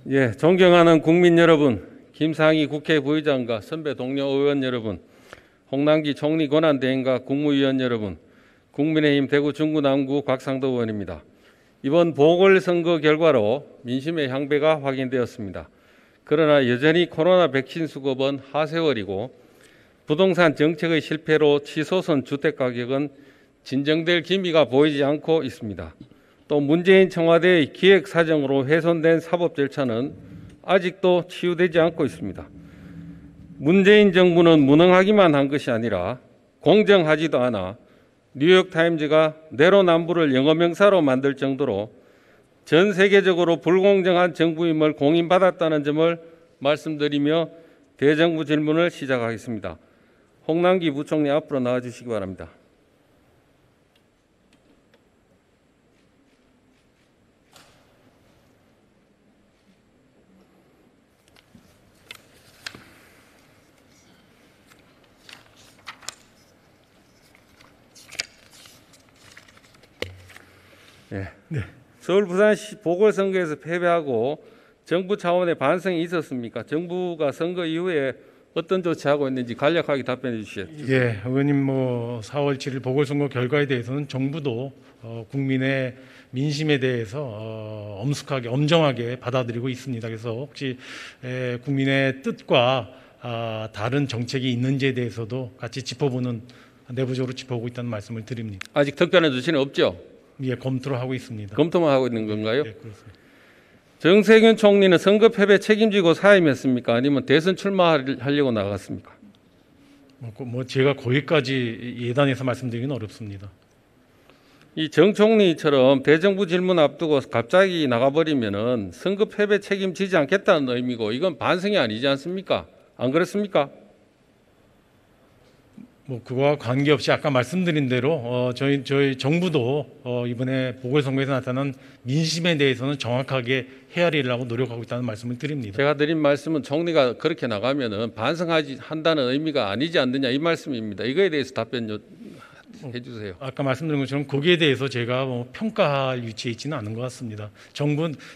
예, 존경하는 국민 여러분, 김상희 국회 부의장과 선배 동료 의원 여러분, 홍남기 총리 권한대행과 국무위원 여러분, 국민의힘 대구 중구 남구 곽상도 의원입니다. 이번 보궐선거 결과로 민심의 향배가 확인되었습니다. 그러나 여전히 코로나 백신 수급은 하세월이고 부동산 정책의 실패로 치솟은 주택가격은 진정될 기미가 보이지 않고 있습니다. 또 문재인 청와대의 기획사정으로 훼손된 사법 절차는 아직도 치유되지 않고 있습니다. 문재인 정부는 무능하기만 한 것이 아니라 공정하지도 않아 뉴욕타임즈가 내로남불을 영어명사로 만들 정도로 전 세계적으로 불공정한 정부임을 공인받았다는 점을 말씀드리며 대정부 질문을 시작하겠습니다. 홍남기 부총리 앞으로 나와주시기 바랍니다. 네. 서울 부산시 보궐선거에서 패배하고 정부 차원의 반성이 있었습니까? 정부가 선거 이후에 어떤 조치하고 있는지 간략하게 답변해 주시죠. 예, 의원님 4월 7일 보궐선거 결과에 대해서는 정부도 국민의 민심에 대해서 엄숙하게 엄정하게 받아들이고 있습니다. 그래서 혹시 국민의 뜻과 다른 정책이 있는지에 대해서도 같이 짚어보는 내부적으로 짚어보고 있다는 말씀을 드립니다. 아직 특별한 조치는 없죠? 예, 검토를 하고 있습니다. 검토만 하고 있는 건가요? 예, 그렇습니다. 정세균 총리는 선거 패배 책임지고 사임했습니까? 아니면 대선 출마하려고 나갔습니까? 제가 거기까지 예단해서 말씀드리기는 어렵습니다. 이 정 총리처럼 대정부 질문 앞두고 갑자기 나가버리면은 선거 패배 책임지지 않겠다는 의미고 이건 반성이 아니지 않습니까? 안 그렇습니까? 그거와 관계없이 아까 말씀드린 대로 저희 정부도 이번에 보궐선거에서 나타난 민심에 대해서는 정확하게 헤아리려고 노력하고 있다는 말씀을 드립니다. 제가 드린 말씀은 총리가 그렇게 나가면은 한다는 의미가 아니지 않느냐 이 말씀입니다. 이거에 대해서 답변 해주세요. 아까 말씀드린 것처럼 거기에 대해서 제가 평가할 위치에 있지는 않은 것 같습니다.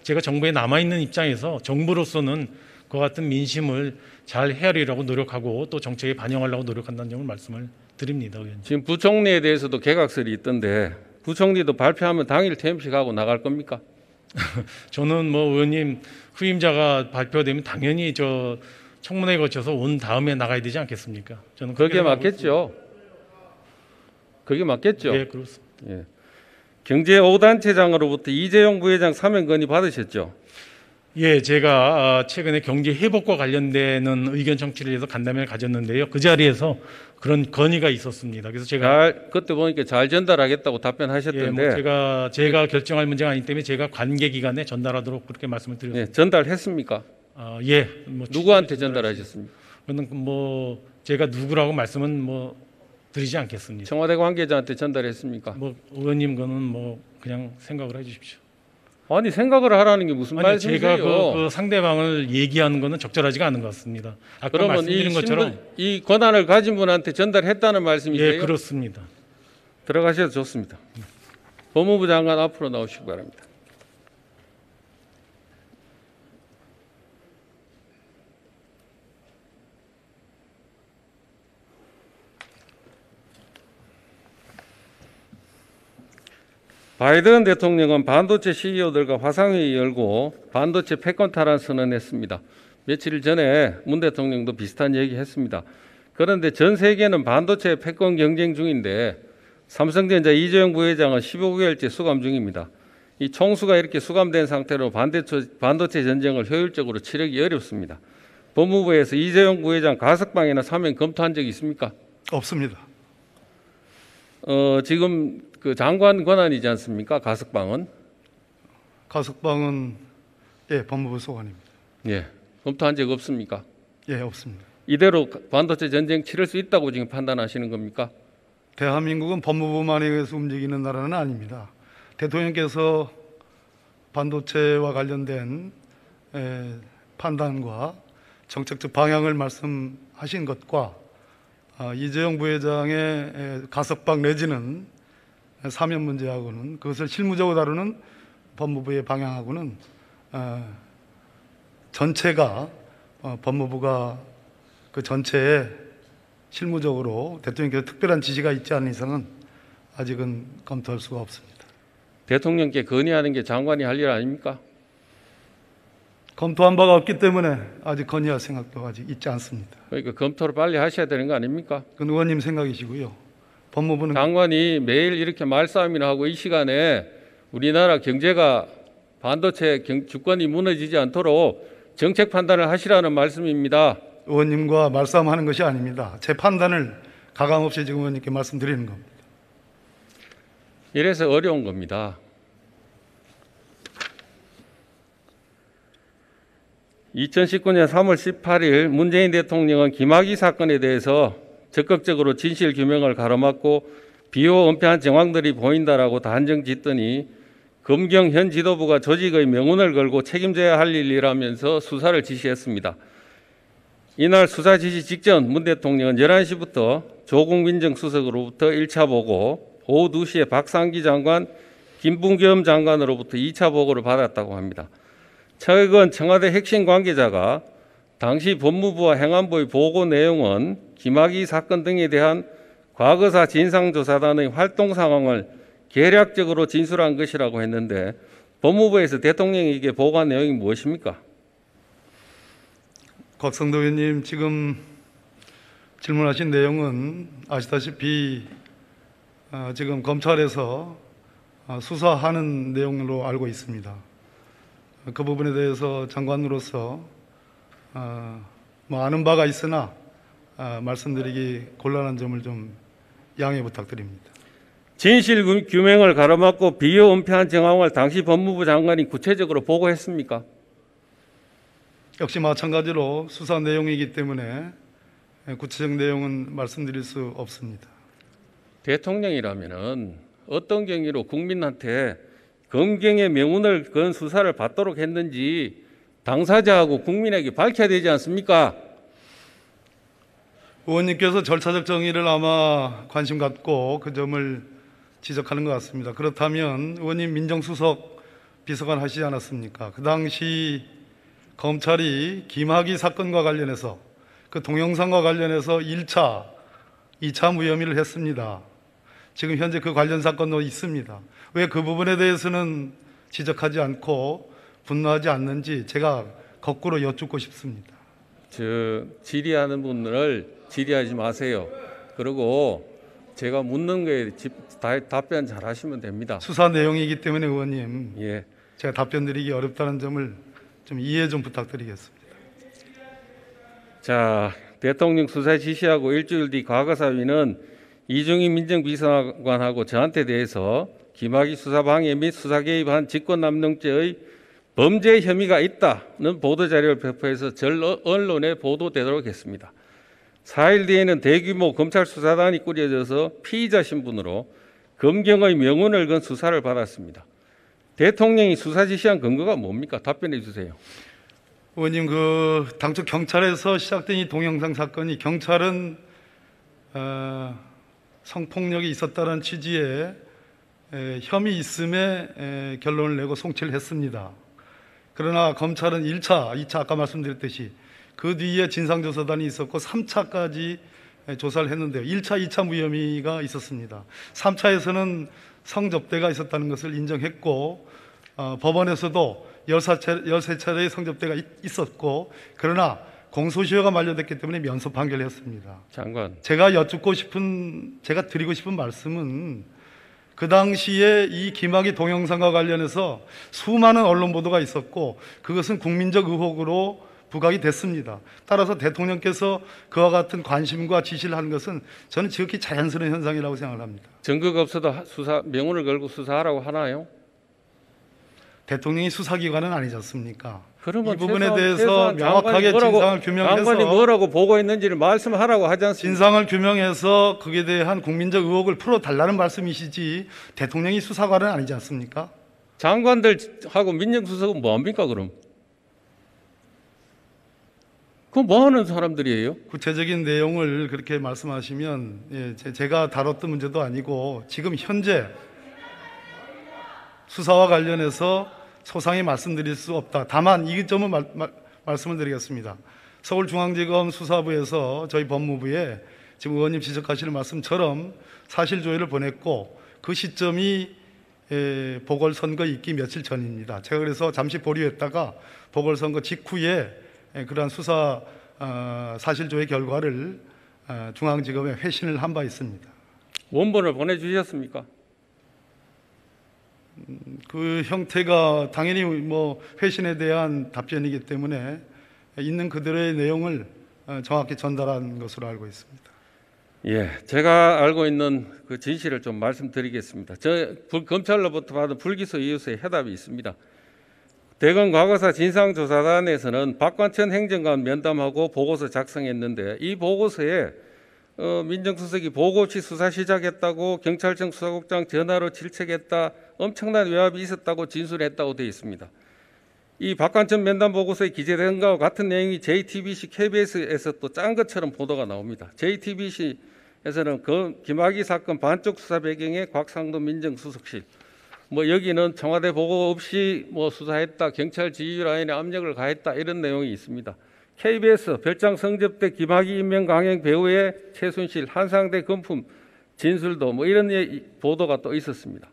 제가 정부에 남아 있는 입장에서 정부로서는 그와 같은 민심을 잘 헤아리려고 노력하고 또 정책에 반영하려고 노력한다는 점을 말씀을 드립니다. 의원님. 지금 부총리에 대해서도 개각설이 있던데 부총리도 발표하면 당일 퇴임식하고 나갈 겁니까? 저는 의원님 후임자가 발표되면 당연히 청문회 거쳐서 온 다음에 나가야 되지 않겠습니까? 저는 그게 맞겠죠. 그게 맞겠죠. 예, 그렇습니다. 예. 경제 5단체장으로부터 이재용 부회장 사면 건의 받으셨죠? 예, 제가 최근에 경제 회복과 관련되는 의견 청취를 해서 간담회를 가졌는데요. 그 자리에서 그런 건의가 있었습니다. 그래서 제가 그때 보니까 잘 전달하겠다고 답변하셨던데. 예, 제가 결정할 문제가 아니기 때문에 제가 관계 기관에 전달하도록 그렇게 말씀을 드렸습니다. 예, 전달했습니까? 예. 누구한테 전달하셨습니까? 그는 제가 누구라고 말씀은 드리지 않겠습니다. 청와대 관계자한테 전달했습니까? 의원님 그는 그냥 생각을 해주십시오. 아니 생각을 하라는 게 무슨 말씀이세요? 제가 그 상대방을 얘기하는 것은 적절하지가 않은 것 같습니다. 아까 그러면 말씀드린 것처럼 이 권한을 가진 분한테 전달했다는 말씀이세요? 예, 그렇습니다. 들어가셔도 좋습니다. 법무부 장관 앞으로 나오시기 바랍니다. 바이든 대통령은 반도체 CEO들과 화상회의 열고 반도체 패권 탈환 선언했습니다. 며칠 전에 문 대통령도 비슷한 얘기 했습니다. 그런데 전 세계는 반도체 패권 경쟁 중인데 삼성전자 이재용 부회장은 15개월째 수감 중입니다. 이 총수가 이렇게 수감된 상태로 반도체 전쟁을 효율적으로 치르기 어렵습니다. 법무부에서 이재용 부회장 가석방이나 사면 검토한 적이 있습니까? 없습니다. 지금 그 장관 권한이지 않습니까? 가석방은? 가석방은 예, 법무부 소관입니다. 예, 검토한 적 없습니까? 예, 없습니다. 이대로 반도체 전쟁 치를 수 있다고 지금 판단하시는 겁니까? 대한민국은 법무부만에 의해서 움직이는 나라는 아닙니다. 대통령께서 반도체와 관련된 판단과 정책적 방향을 말씀하신 것과 이재용 부회장의 가석방 내지는 사면 문제하고는 그것을 실무적으로 다루는 법무부의 방향하고는 전체가 법무부가 그 전체에 실무적으로 대통령께서 특별한 지시가 있지 않은 이상은 아직은 검토할 수가 없습니다. 대통령께 건의하는 게 장관이 할 일 아닙니까? 검토한 바가 없기 때문에 아직 건의할 생각도 아직 있지 않습니다. 그러니까 검토를 빨리 하셔야 되는 거 아닙니까? 그건 의원님 생각이시고요. 법무부는 장관이 매일 이렇게 말싸움이나 하고 이 시간에 우리나라 경제가 반도체 주권이 무너지지 않도록 정책 판단을 하시라는 말씀입니다. 의원님과 말싸움하는 것이 아닙니다. 제 판단을 가감없이 지금 의원님께 말씀드리는 겁니다. 이래서 어려운 겁니다. 2019년 3월 18일 문재인 대통령은 김학의 사건에 대해서 적극적으로 진실 규명을 가로막고 비호 은폐한 정황들이 보인다라고 단정 짓더니 검경 현 지도부가 조직의 명운을 걸고 책임져야 할 일이라면서 수사를 지시했습니다. 이날 수사 지시 직전 문 대통령은 11시부터 조국 민정수석으로부터 1차 보고, 오후 2시에 박상기 장관, 김부겸 장관으로부터 2차 보고를 받았다고 합니다. 최근 청와대 핵심 관계자가 당시 법무부와 행안부의 보고 내용은 김학의 사건 등에 대한 과거사 진상조사단의 활동 상황을 계략적으로 진술한 것이라고 했는데 법무부에서 대통령에게 보고한 내용이 무엇입니까? 곽성도 의원님 지금 질문하신 내용은 아시다시피 지금 검찰에서 수사하는 내용으로 알고 있습니다. 그 부분에 대해서 장관으로서 아는 바가 있으나 말씀드리기 곤란한 점을 좀 양해 부탁드립니다. 진실 규명을 가로막고 비호 은폐한 정황을 당시 법무부 장관이 구체적으로 보고했습니까? 역시 마찬가지로 수사 내용이기 때문에 구체적 내용은 말씀드릴 수 없습니다. 대통령이라면은 어떤 경위로 국민한테 검경의 명운을 건 수사를 받도록 했는지 당사자하고 국민에게 밝혀야 되지 않습니까? 의원님께서 절차적 정의를 아마 관심 갖고 그 점을 지적하는 것 같습니다. 그렇다면 의원님 민정수석 비서관 하시지 않았습니까? 그 당시 검찰이 김학의 사건과 관련해서 그 동영상과 관련해서 1차, 2차 무혐의를 했습니다. 지금 현재 그 관련 사건도 있습니다. 왜 그 부분에 대해서는 지적하지 않고 분노하지 않는지 제가 거꾸로 여쭙고 싶습니다. 질의하는 분을 질의하지 마세요. 그리고 제가 묻는 거에 답변 잘 하시면 됩니다. 수사 내용이기 때문에 의원님, 예. 제가 답변 드리기 어렵다는 점을 좀 이해 좀 부탁드리겠습니다. 자, 대통령 수사 지시하고 일주일 뒤 과거사위는 이중희 민정비서관하고 저한테 대해서 김학의 수사방해 및 수사개입한 직권남용죄의 범죄 혐의가 있다는 보도자료를 배포해서 전 언론에 보도되도록 했습니다. 4일 뒤에는 대규모 검찰 수사단이 꾸려져서 피의자 신분으로 검경의 명운을 건 수사를 받았습니다. 대통령이 수사 지시한 근거가 뭡니까? 답변해 주세요. 의원님, 그 당초 경찰에서 시작된 이 동영상 사건이 경찰은 성폭력이 있었다는 취지의 혐의 있음에 결론을 내고 송치를 했습니다. 그러나 검찰은 1차, 2차 아까 말씀드렸듯이 그 뒤에 진상조사단이 있었고 3차까지 조사를 했는데요. 1차, 2차 무혐의가 있었습니다. 3차에서는 성접대가 있었다는 것을 인정했고 법원에서도 13차례의 성접대가 있었고 그러나 공소시효가 만료됐기 때문에 면소 판결을 했습니다. 장관. 제가 드리고 싶은 말씀은 그 당시에 이 김학의 동영상과 관련해서 수많은 언론 보도가 있었고 그것은 국민적 의혹으로 부각이 됐습니다. 따라서 대통령께서 그와 같은 관심과 지시를 하는 것은 저는 지극히 자연스러운 현상이라고 생각을 합니다. 증거가 없어도 명운을 걸고 수사하라고 하나요? 대통령이 수사기관은 아니지 않습니까? 그러면 이 부분에 대해서 명확하게 진상을 규명해서 장관이 뭐라고 보고했는지를 말씀하라고 하지 않습니까? 진상을 규명해서 거기에 대한 국민적 의혹을 풀어달라는 말씀이시지 대통령이 수사관은 아니지 않습니까? 장관들하고 민정수석은 뭐합니까 그럼? 그럼 뭐하는 사람들이에요? 구체적인 내용을 그렇게 말씀하시면 제가 다뤘던 문제도 아니고 지금 현재 수사와 관련해서 소상히 말씀드릴 수 없다. 다만 이 점은 말씀을 드리겠습니다. 서울중앙지검 수사부에서 저희 법무부에 지금 의원님 지적하시는 말씀처럼 사실조회를 보냈고 그 시점이 보궐선거 있기 며칠 전입니다. 제가 그래서 잠시 보류했다가 보궐선거 직후에 그러한 수사 사실조회 결과를 중앙지검에 회신을 한 바 있습니다. 원본을 보내주셨습니까? 그 형태가 당연히 뭐 회신에 대한 답변이기 때문에 있는 그대로의 내용을 정확히 전달한 것으로 알고 있습니다. 예, 제가 알고 있는 그 진실을 좀 말씀드리겠습니다. 검찰로부터 받은 불기소 이유서에 해답이 있습니다. 대검 과거사 진상조사단에서는 박관천 행정관 면담하고 보고서 작성했는데 이 보고서에 민정수석이 보고 없이 수사 시작했다고 경찰청 수사국장 전화로 질책했다, 엄청난 외압이 있었다고 진술했다고 되어 있습니다. 이 박관천 면담 보고서에 기재된 것과 같은 내용이 JTBC, KBS에서 또 짠 것처럼 보도가 나옵니다. JTBC에서는 그 김학의 사건 반쪽 수사 배경에 곽상도 민정수석실, 뭐 여기는 청와대 보고 없이 뭐 수사했다, 경찰 지휘 라인에 압력을 가했다 이런 내용이 있습니다. KBS 별장 성접대 김학의 임명 강행 배우의 최순실 한상대 금품 진술도 뭐 이런 보도가 또 있었습니다.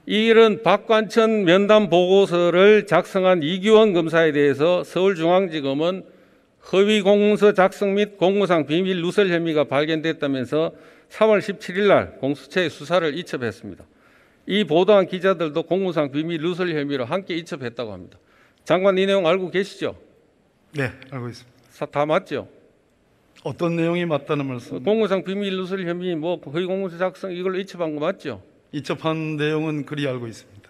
이런 박관천 면담 보고서를 작성한 이규원 검사에 대해서 서울중앙지검은 허위 공문서 작성 및 공무상 비밀 누설 혐의가 발견됐다면서 3월 17일 날 공수처에 수사를 이첩했습니다. 이 보도한 기자들도 공무상 비밀 누설 혐의로 함께 이첩했다고 합니다. 장관 이 내용 알고 계시죠? 네, 알고 있습니다. 다 맞죠? 어떤 내용이 맞다는 말씀? 공무상 비밀 누설 혐의, 뭐 허위 공문서 작성 이걸로 이첩한 거 맞죠? 이첩한 내용은 그리 알고 있습니다.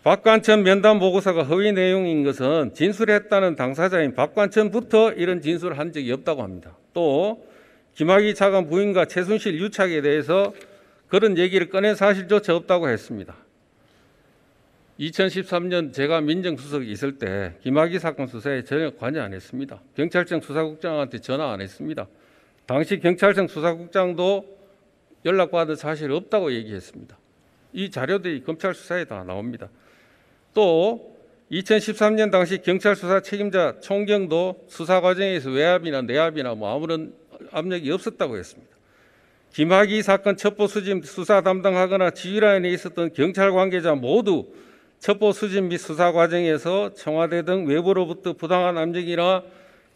박관천 면담 보고서가 허위 내용인 것은 진술했다는 당사자인 박관천부터 이런 진술을 한 적이 없다고 합니다. 또 김학의 차관 부인과 최순실 유착에 대해서 그런 얘기를 꺼낸 사실조차 없다고 했습니다. 2013년 제가 민정수석이 있을 때 김학의 사건 수사에 전혀 관여 안 했습니다. 경찰청 수사국장한테 전화 안 했습니다. 당시 경찰청 수사국장도 연락받은 사실이 없다고 얘기했습니다. 이 자료들이 검찰 수사에 다 나옵니다. 또 2013년 당시 경찰 수사 책임자 총경도 수사 과정에서 외압이나 내압이나 뭐 아무런 압력이 없었다고 했습니다. 김학의 사건 첩보 수집 수사 담당하거나 지휘라인에 있었던 경찰 관계자 모두 첩보 수집 및 수사 과정에서 청와대 등 외부로부터 부당한 압력이나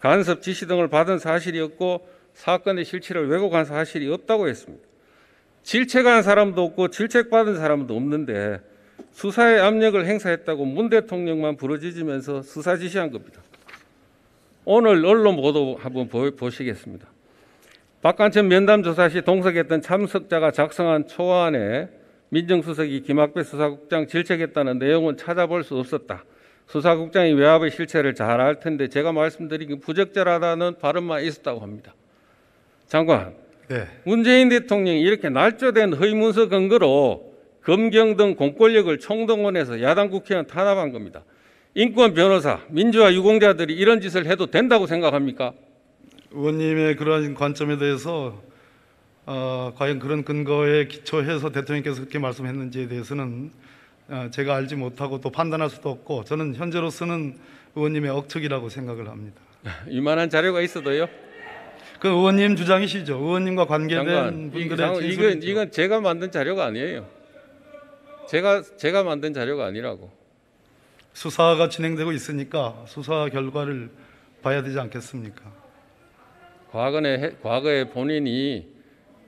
간섭 지시 등을 받은 사실이 없고 사건의 실체를 왜곡한 사실이 없다고 했습니다. 질책한 사람도 없고 질책받은 사람도 없는데 수사에 압력을 행사했다고 문 대통령만 부르짖으면서 수사 지시한 겁니다. 오늘 언론 보도 한번 보시겠습니다. 박관천 면담 조사 시 동석했던 참석자가 작성한 초안에 민정수석이 김학배 수사국장 질책했다는 내용은 찾아볼 수 없었다. 수사국장이 외압의 실체를 잘 알 텐데 제가 말씀드린 부적절하다는 발언만 있었다고 합니다. 장관, 네. 문재인 대통령이 이렇게 날조된 허위문서 근거로 검경 등 공권력을 총동원해서 야당 국회의원 탄압한 겁니다. 인권 변호사, 민주화 유공자들이 이런 짓을 해도 된다고 생각합니까? 의원님의 그러한 관점에 대해서 과연 그런 근거에 기초해서 대통령께서 그렇게 말씀했는지에 대해서는 제가 알지 못하고 또 판단할 수도 없고 저는 현재로서는 의원님의 억측이라고 생각을 합니다. 이만한 자료가 있어도요? 그 의원님 주장이시죠. 의원님과 관계된 장관, 분들의 진술이죠. 이건 제가 만든 자료가 아니에요. 제가 만든 자료가 아니라고. 수사가 진행되고 있으니까 수사 결과를 봐야 되지 않겠습니까? 과거에 본인이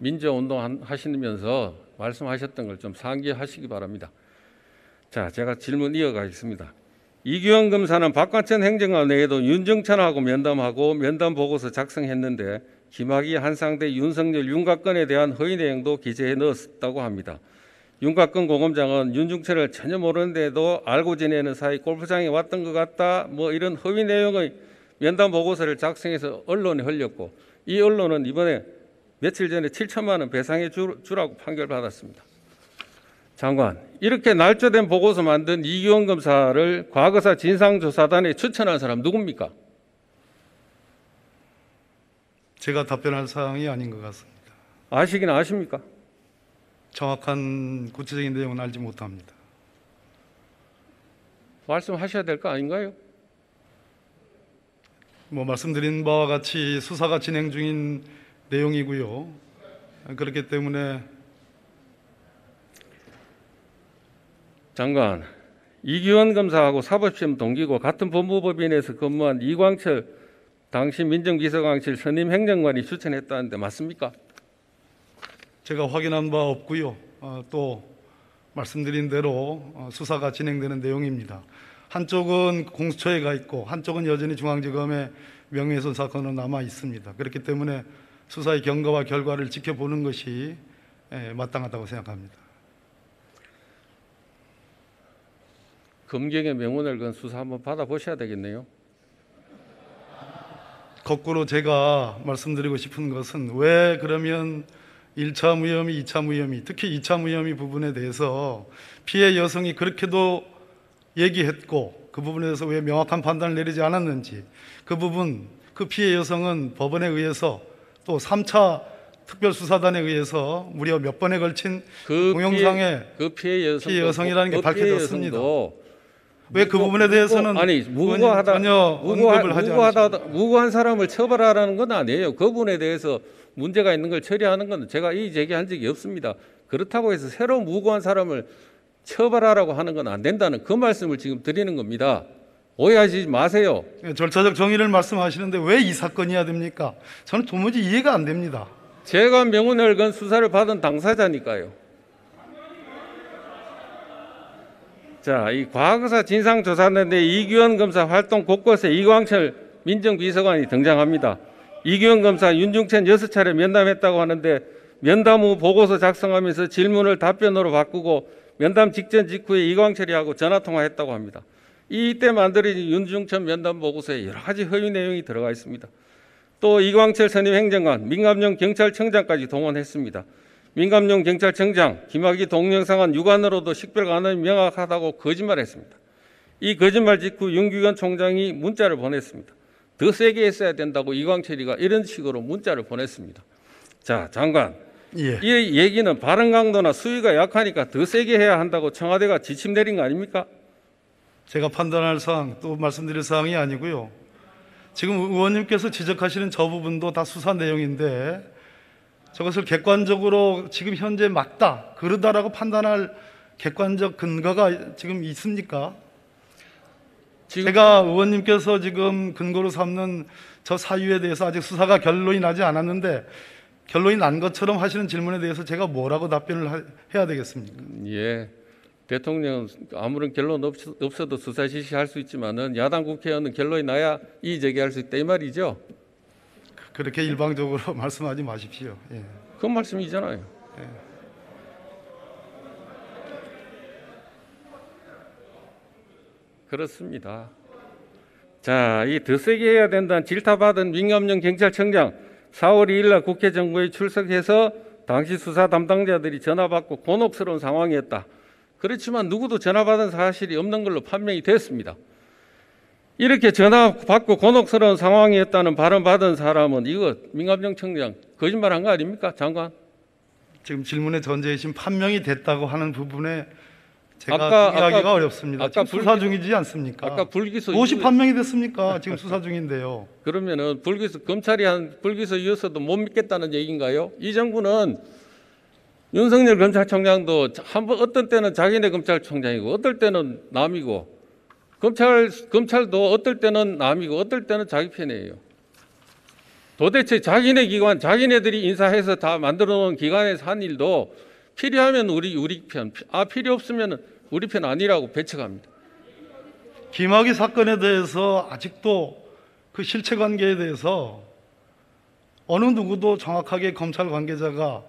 민주운동 하시면서 말씀하셨던 걸 좀 상기하시기 바랍니다. 자, 제가 질문 이어가겠습니다. 이규원 검사는 박관천 행정관 외에도 윤정찬하고 면담하고 면담 보고서 작성했는데 김학의, 한상대, 윤석열, 윤곽근에 대한 허위 내용도 기재해 넣었다고 합니다. 윤곽근 고검장은 윤중철을 전혀 모르는데도 알고 지내는 사이 골프장에 왔던 것 같다. 뭐 이런 허위 내용의 면담 보고서를 작성해서 언론에 흘렸고 이 언론은 이번에 며칠 전에 7천만 원 배상해 주라고 판결받았습니다. 장관, 이렇게 날조된 보고서 만든 이규원 검사를 과거사 진상조사단에 추천한 사람 누굽니까? 제가 답변할 사항이 아닌 것 같습니다. 아시긴 아십니까? 정확한 구체적인 내용은 알지 못합니다. 말씀하셔야 될 거 아닌가요? 말씀드린 바와 같이 수사가 진행 중인 내용이고요. 그렇기 때문에 장관, 이규원 검사하고 사법시험 동기고 같은 법무법인에서 근무한 이광철 당시 민정비서관실 선임 행정관이 추천했다는데 맞습니까? 제가 확인한 바 없고요. 또 말씀드린 대로 수사가 진행되는 내용입니다. 한쪽은 공수처에 가 있고 한쪽은 여전히 중앙지검의 명예훼손 사건으로 남아 있습니다. 그렇기 때문에 수사의 경과와 결과를 지켜보는 것이 마땅하다고 생각합니다. 검경의 명운을 건 수사 한번 받아보셔야 되겠네요. 거꾸로 제가 말씀드리고 싶은 것은 왜 그러면 1차 무혐의, 2차 무혐의, 특히 2차 무혐의 부분에 대해서 피해 여성이 그렇게도 얘기했고 그 부분에 대해서 왜 명확한 판단을 내리지 않았는지, 그 부분, 그 피해 여성은 법원에 의해서 또 3차 특별수사단에 의해서 무려 몇 번에 걸친 동영상에 피해 여성이라는 게 밝혀졌습니다. 왜 그 무고, 부분에 대해서는 무고한 사람을 처벌하라는 건 아니에요. 그 부분에 대해서 문제가 있는 걸 처리하는 건 제가 이의 제기한 적이 없습니다. 그렇다고 해서 새로 무고한 사람을 처벌하라고 하는 건 안 된다는 그 말씀을 지금 드리는 겁니다. 오해하지 마세요. 절차적 정의를 말씀하시는데 왜 이 사건이어야 됩니까? 저는 도무지 이해가 안 됩니다. 제가 명운을 건 수사를 받은 당사자니까요. 자, 이 과거사 진상조사단의 이규원 검사 활동 곳곳에 이광철 민정비서관이 등장합니다. 이규원 검사 윤중천 6차례 면담했다고 하는데 면담 후 보고서 작성하면서 질문을 답변으로 바꾸고 면담 직전 직후에 이광철이하고 전화통화했다고 합니다. 이때 만들어진 윤중천 면담 보고서에 여러 가지 허위 내용이 들어가 있습니다. 또 이광철 선임 행정관, 민감용 경찰청장까지 동원했습니다. 민감용 경찰청장, 김학의 동영상은 육안으로도 식별 가능이 명확하다고 거짓말했습니다. 이 거짓말 직후 윤기현 총장이 문자를 보냈습니다. 더 세게 했어야 된다고 이광철이가 이런 식으로 문자를 보냈습니다. 자, 장관, 예. 이 얘기는 발언 강도나 수위가 약하니까 더 세게 해야 한다고 청와대가 지침 내린 거 아닙니까? 제가 판단할 사항, 또 말씀드릴 사항이 아니고요. 지금 의원님께서 지적하시는 저 부분도 다 수사 내용인데 저것을 객관적으로 지금 현재 맞다, 그러다라고 판단할 객관적 근거가 지금 있습니까? 제가 의원님께서 지금 근거로 삼는 저 사유에 대해서 아직 수사가 결론이 나지 않았는데 결론이 난 것처럼 하시는 질문에 대해서 제가 뭐라고 답변을 해야 되겠습니까? 예, 대통령은 아무런 결론 없어도 수사 실시할 수 있지만은 야당 국회의원은 결론이 나야 이의 제기할 수 있다 이 말이죠. 그렇게 일방적으로 말씀하지 마십시오. 예. 그 말씀이잖아요. 예. 그렇습니다. 자, 이 더 세게 해야 된다는 질타받은 민감용 경찰청장 4월 2일 날 국회 정부에 출석해서 당시 수사 담당자들이 전화받고 곤혹스러운 상황이었다. 그렇지만 누구도 전화받은 사실이 없는 걸로 판명이 됐습니다. 이렇게 전화받고 곤혹스러운 상황이었다는 발언 받은 사람은 이거 민감용 청장 거짓말한 거 아닙니까, 장관? 지금 질문의 전제이신 판명이 됐다고 하는 부분에 제가 동의하기가 어렵습니다. 지금 수사 중이지 않습니까? 아까 불기소 무엇이 판명이 됐습니까? 지금 수사 중인데요. 그러면은 검찰이 한 불기소 이어서도 못 믿겠다는 얘기인가요? 이 정부는 윤석열 검찰총장도 한번 어떤 때는 자기네 검찰총장이고 어떨 때는 남이고 검찰도 어떨 때는 남이고 어떨 때는 자기 편이에요. 도대체 자기네 기관, 자기네들이 인사해서 다 만들어 놓은 기관에서 한 일도 필요하면 우리 편, 필요 없으면 우리 편 아니라고 배척합니다. 김학의 사건에 대해서 아직도 그 실체관계에 대해서 어느 누구도 정확하게 검찰 관계자가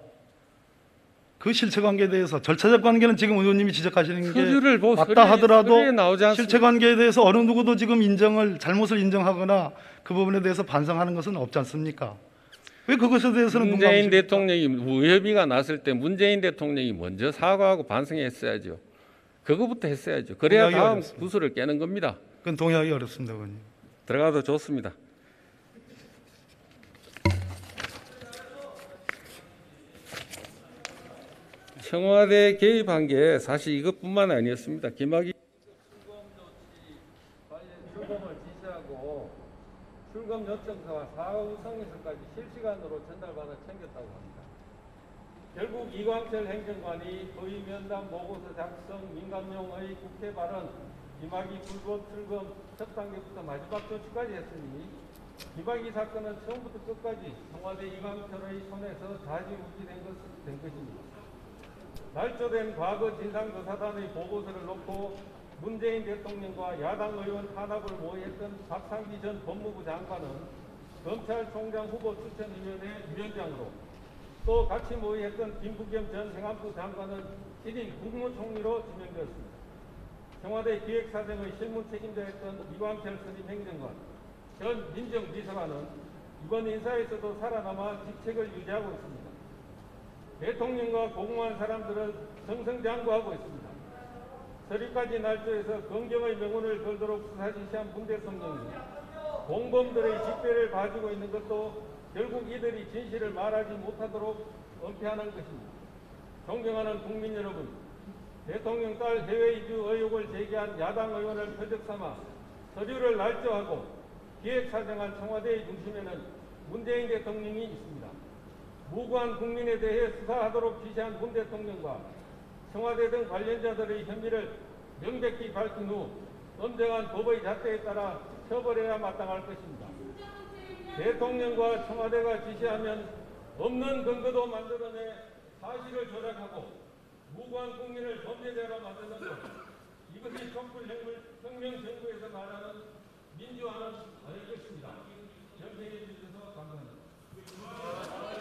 그 실체관계에 대해서 절차적 관계는 지금 의원님이 지적하시는 게 맞다 하더라도 실체관계에 대해서 어느 누구도 지금 잘못을 인정하거나 그 부분에 대해서 반성하는 것은 없지 않습니까? 왜 그것에 대해서는 문재인 대통령이 무혐의가 났을 때 문재인 대통령이 먼저 사과하고 반성했어야죠. 그거부터 했어야죠. 그래야 다음 구슬을 깨는 겁니다. 그건 동의하기 어렵습니다, 의원님. 들어가도 좋습니다. 청와대 개입한 게 사실 이것뿐만 아니었습니다. 김학의 출금 요청서와 사후 성의서까지 실시간으로 전달받아 챙겼다고 합니다. 결국 이광철 행정관이 허위 면담 보고서 작성, 민감용의 국회 발언, 김학의 불법 출금 첫 단계부터 마지막 조치까지 했으니 김학의 사건은 처음부터 끝까지 청와대 이광철의 손에서 좌지우지된 것입니다. 날조된 과거 진상조사단의 보고서를 놓고 문재인 대통령과 야당 의원 탄압을 모의했던 박상기 전 법무부 장관은 검찰총장 후보 추천위원회 위원장으로, 또 같이 모의했던 김부겸 전 행안부 장관은 1인 국무총리로 지명되었습니다. 청와대 기획사정의 실무 책임자였던 이광철 선임 행정관, 전 민정비서관은 이번 인사에서도 살아남아 직책을 유지하고 있습니다. 대통령과 공무원 사람들은 승승장구하고 있습니다. 서리까지 날조해서 검경의 명운을 걸도록 수사 지시한 문 대통령이 공범들의 직배를 봐주고 있는 것도 결국 이들이 진실을 말하지 못하도록 은폐하는 것입니다. 존경하는 국민 여러분, 대통령 딸 해외 이주 의혹을 제기한 야당 의원을 표적 삼아 서류를 날조하고 기획사정한 청와대의 중심에는 문재인 대통령이 있습니다. 무고한 국민에 대해 수사하도록 지시한 문 대통령과 청와대 등 관련자들의 혐의를 명백히 밝힌 후 엄정한 법의 잣대에 따라 처벌해야 마땅할 것입니다. 대통령과 청와대가 지시하면 없는 근거도 만들어내 사실을 조작하고 무고한 국민을 범죄자로 만드는 것, 이것이 촛불혁명 정부에서 말하는 민주화는 아닐 것입니다. 연대해 주셔서 감사합니다.